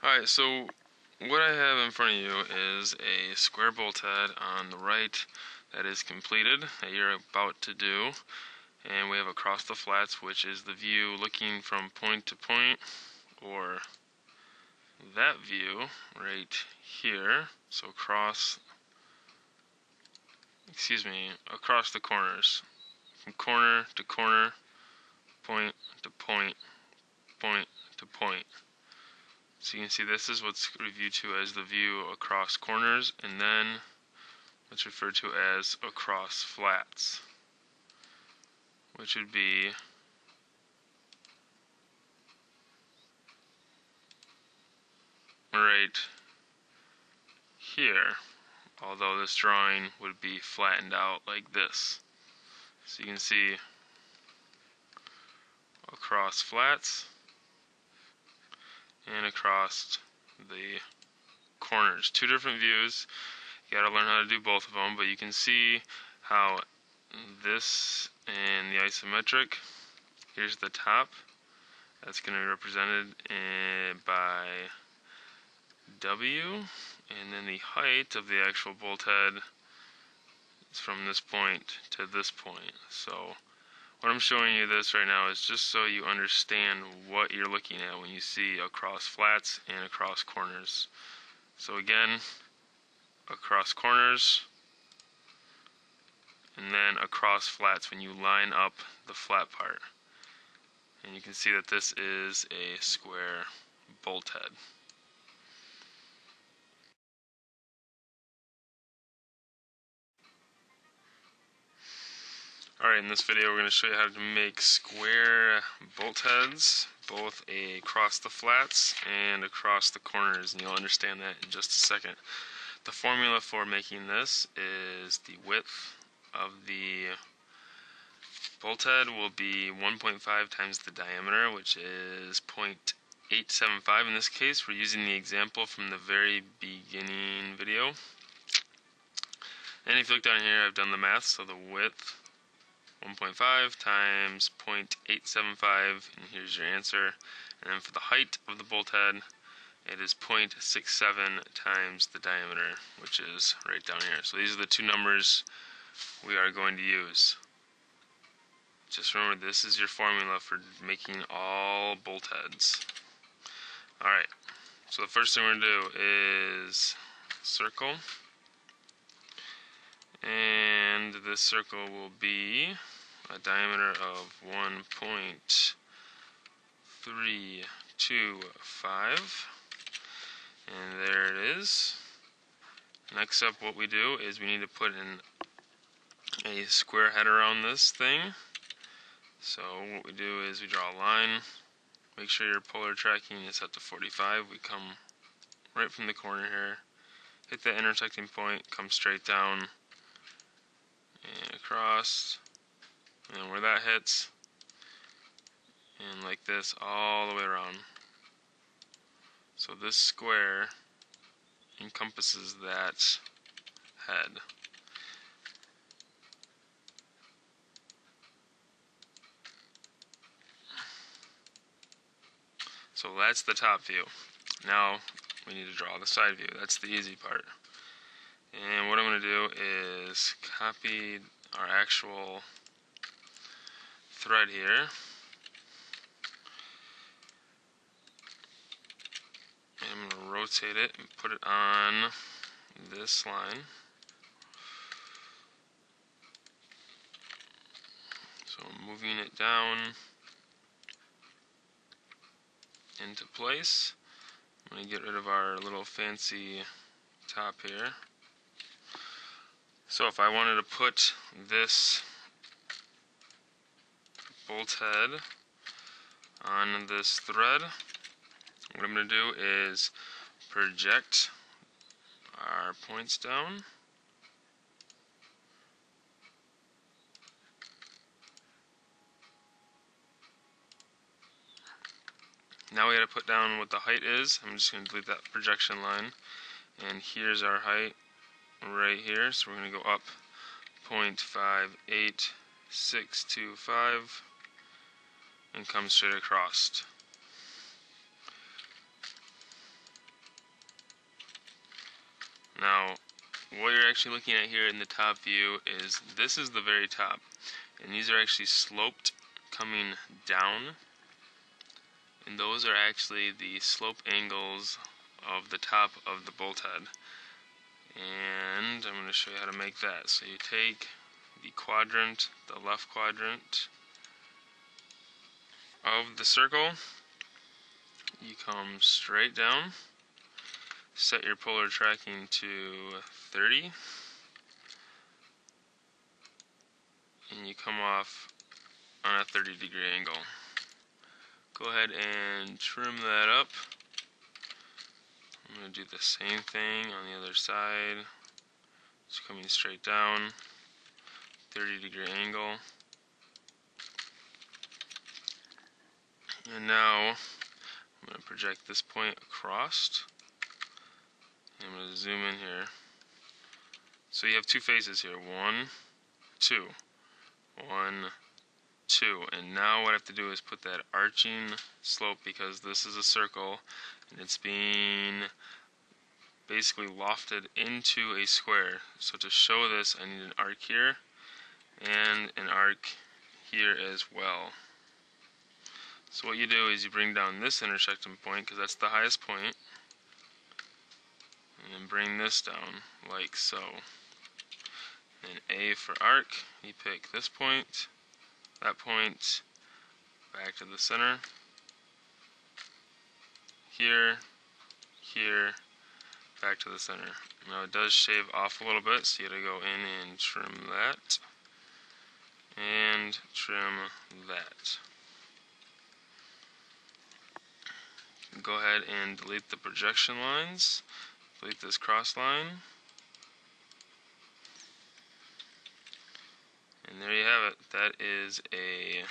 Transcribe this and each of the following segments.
Alright, so what I have in front of you is a square bolt head on the right that is completed, that you're about to do. And we have across the flats, which is the view looking from point to point, or that view right here. So across the corners. From corner to corner, point to point, point to point. So you can see this is what's referred to as the view across corners, and then what's referred to as across flats, which would be right here, although this drawing would be flattened out like this. So you can see across flats and across the corners. Two different views. You gotta learn how to do both of them, but you can see how this and the isometric, here's the top, that's going to be represented by W, and then the height of the actual bolt head is from this point to this point. So what I'm showing you this right now is just so you understand what you're looking at when you see across flats and across corners. So again, across corners, and then across flats when you line up the flat part. And you can see that this is a square bolt head. Alright, in this video we're going to show you how to make square bolt heads, both across the flats and across the corners, and you'll understand that in just a second. The formula for making this is the width of the bolt head will be 1.5 times the diameter, which is 0.875. In this case, we're using the example from the very beginning video. And if you look down here, I've done the math, so the width, 1.5 times 0.875, and here's your answer. And then for the height of the bolt head, it is 0.67 times the diameter, which is right down here. So these are the two numbers we are going to use. Just remember, this is your formula for making all bolt heads. Alright, so the first thing we're going to do is circle. And this circle will be a diameter of 1.325. And there it is. Next up, what we do is we need to put in a square head around this thing. So what we do is we draw a line, make sure your polar tracking is set to 45. We come right from the corner here, hit that intersecting point, come straight down and across, and where that hits, and like this all the way around. So this square encompasses that head. So that's the top view. Now we need to draw the side view. That's the easy part. And what I'm going to do is copy our actual thread here. And I'm going to rotate it and put it on this line. So I'm moving it down into place. I'm going to get rid of our little fancy top here. So if I wanted to put this bolt head on this thread, what I'm going to do is project our points down. Now we got to put down what the height is. I'm just going to delete that projection line. And here's our height right here. So we're going to go up 0.58625 and come straight across. Now, what you're actually looking at here in the top view is this is the very top, and these are actually sloped coming down, and those are actually the slope angles of the top of the bolt head. And I'm going to show you how to make that. So you take the quadrant, the left quadrant of the circle, you come straight down, set your polar tracking to 30, and you come off on a 30-degree angle. Go ahead and trim that up. I'm going to do the same thing on the other side. Just coming straight down, 30-degree angle. And now I'm going to project this point across. I'm going to zoom in here. So you have two faces here. 1, 2. 1, 2. And now what I have to do is put that arching slope, because this is a circle and it's being basically lofted into a square. So to show this, I need an arc here and an arc here as well. So what you do is you bring down this intersection point, because that's the highest point, and then bring this down like so. And A for arc, you pick this point, that point, back to the center, here, here, back to the center. Now it does shave off a little bit, so you gotta go in and trim that, and trim that. Go ahead and delete the projection lines, delete this cross line, and there you have it. That is a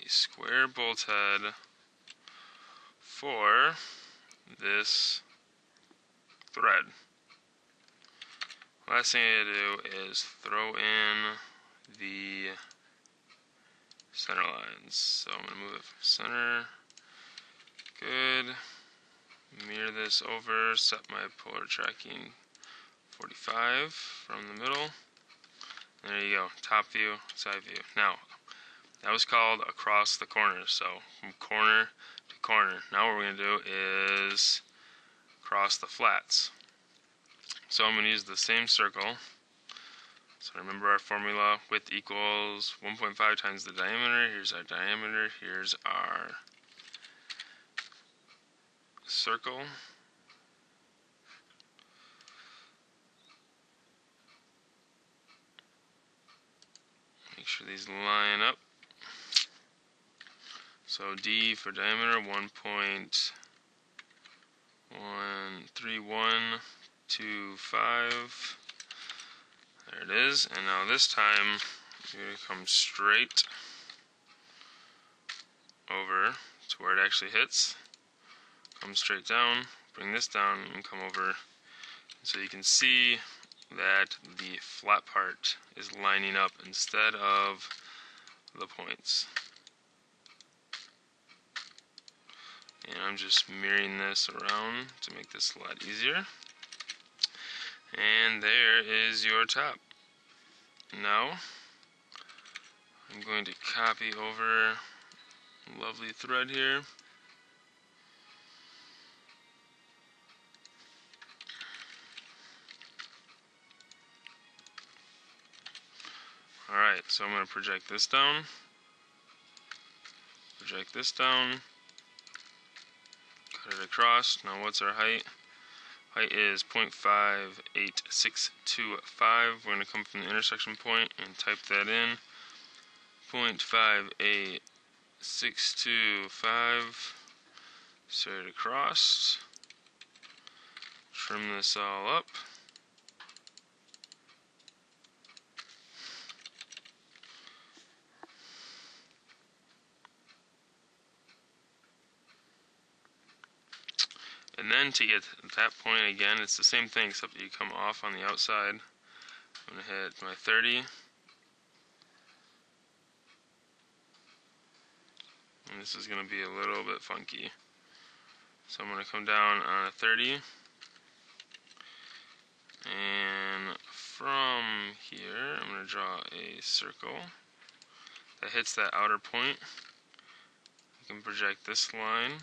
square bolt head for this thread. Last thing I do is throw in the center lines. So I'm going to move it from center. Good. Mirror this over, set my polar tracking 45 from the middle. There you go, top view, side view. Now, that was called across the corner, so from corner to corner. Now what we're going to do is cross the flats. So I'm going to use the same circle. So remember our formula, width equals 1.5 times the diameter. Here's our diameter, here's our circle. Make sure these line up. So D for diameter, 1.13125. There it is. And now this time, you're going to come straight over to where it actually hits. Come straight down, bring this down, and come over. So you can see that the flat part is lining up instead of the points. And I'm just mirroring this around to make this a lot easier. And there is your top. Now, I'm going to copy over a lovely thread here. Alright, so I'm going to project this down, cut it across. Now what's our height? Height is 0.58625. We're going to come from the intersection point and type that in. 0.58625. Set it across. Trim this all up. And then to get to that point again, it's the same thing, except you come off on the outside. I'm going to hit my 30. and this is going to be a little bit funky. So I'm going to come down on a 30, and from here I'm going to draw a circle that hits that outer point. I can project this line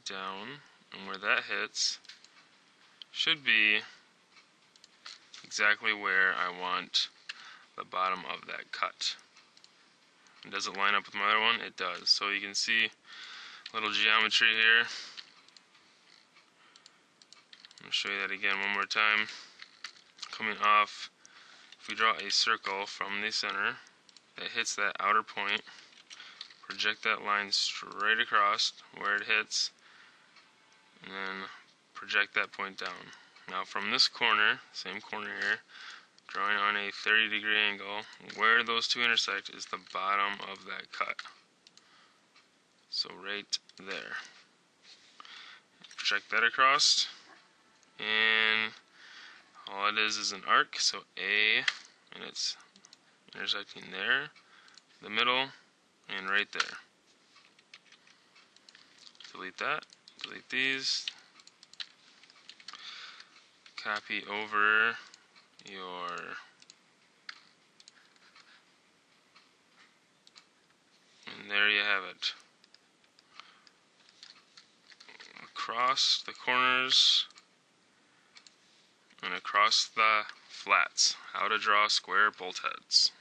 down, and where that hits should be exactly where I want the bottom of that cut. And does it line up with my other one? It does. So you can see a little geometry here. I'll show you that again one more time. Coming off, if we draw a circle from the center that hits that outer point, project that line straight across where it hits, and then project that point down. Now from this corner, same corner here, drawing on a 30-degree angle, where those two intersect is the bottom of that cut. So right there. Project that across, and all it is an arc, so A, and it's intersecting there, the middle, and right there. Delete that, delete these, copy over your and there you have it. Across the corners and across the flats. How to draw square bolt heads.